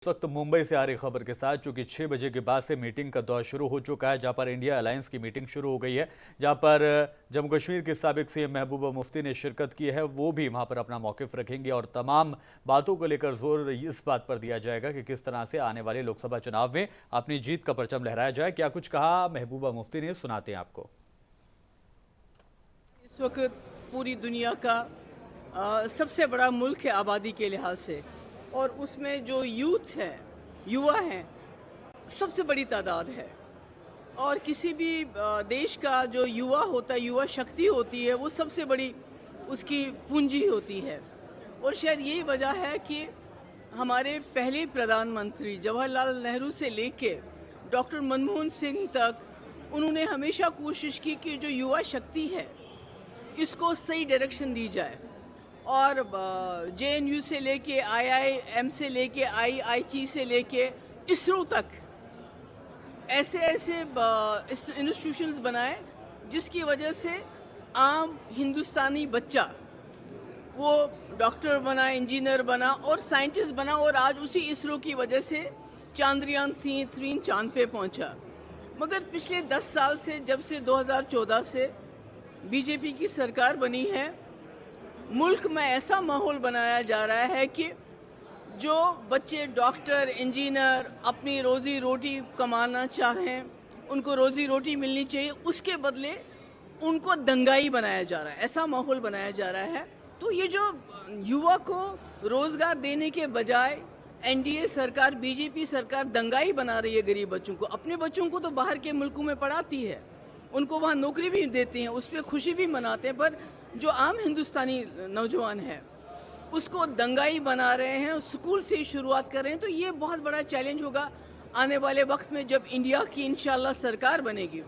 इस वक्त मुंबई से आ रही खबर के साथ, चूंकि 6 बजे के बाद से मीटिंग का दौर शुरू हो चुका है, जहां पर इंडिया अलायंस की मीटिंग शुरू हो गई है, जहां पर जम्मू कश्मीर के साबिक सीएम महबूबा मुफ्ती ने शिरकत की है। वो भी वहां पर अपना मौकिफ रखेंगे और तमाम बातों को लेकर जोर इस बात पर दिया जाएगा कि किस तरह से आने वाले लोकसभा चुनाव में अपनी जीत का परचम लहराया जाए। क्या कुछ कहा महबूबा मुफ्ती ने, सुनाते हैं आपको। इस वक्त पूरी दुनिया का सबसे बड़ा मुल्क है आबादी के लिहाज से, और उसमें जो यूथ है, युवा हैं, सबसे बड़ी तादाद है। और किसी भी देश का जो युवा होता है, युवा शक्ति होती है, वो सबसे बड़ी उसकी पूंजी होती है। और शायद यही वजह है कि हमारे पहले प्रधानमंत्री जवाहरलाल नेहरू से लेके डॉक्टर मनमोहन सिंह तक, उन्होंने हमेशा कोशिश की कि जो युवा शक्ति है इसको सही डायरेक्शन दी जाए। और JNU से लेके IIM से लेके IIT से लेके इसरो तक ऐसे इंस्टीट्यूशंस बनाए जिसकी वजह से आम हिंदुस्तानी बच्चा वो डॉक्टर बना, इंजीनियर बना और साइंटिस्ट बना। और आज उसी इसरो की वजह से चांद्रयान 3 चांद पे पहुंचा। मगर पिछले 10 साल से, जब से 2014 से बीजेपी की सरकार बनी है, मुल्क में ऐसा माहौल बनाया जा रहा है कि जो बच्चे डॉक्टर, इंजीनियर अपनी रोजी रोटी कमाना चाहें, उनको रोजी रोटी मिलनी चाहिए, उसके बदले उनको दंगाई बनाया जा रहा है, ऐसा माहौल बनाया जा रहा है। तो ये जो युवा को रोजगार देने के बजाय NDA सरकार, बीजेपी सरकार दंगाई बना रही है गरीब बच्चों को। अपने बच्चों को तो बाहर के मुल्कों में पढ़ाती है, उनको वहाँ नौकरी भी देते हैं, उस पर खुशी भी मनाते हैं, पर जो आम हिंदुस्तानी नौजवान है उसको दंगाई बना रहे हैं, स्कूल से ही शुरुआत कर रहे हैं। तो ये बहुत बड़ा चैलेंज होगा आने वाले वक्त में, जब इंडिया की इंशाल्लाह सरकार बनेगी।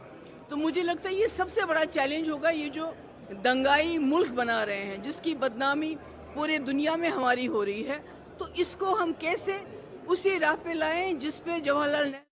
तो मुझे लगता है ये सबसे बड़ा चैलेंज होगा, ये जो दंगाई मुल्क बना रहे हैं, जिसकी बदनामी पूरे दुनिया में हमारी हो रही है। तो इसको हम कैसे उसी राह पे लाएं जिस पे जवाहरलाल नेहरू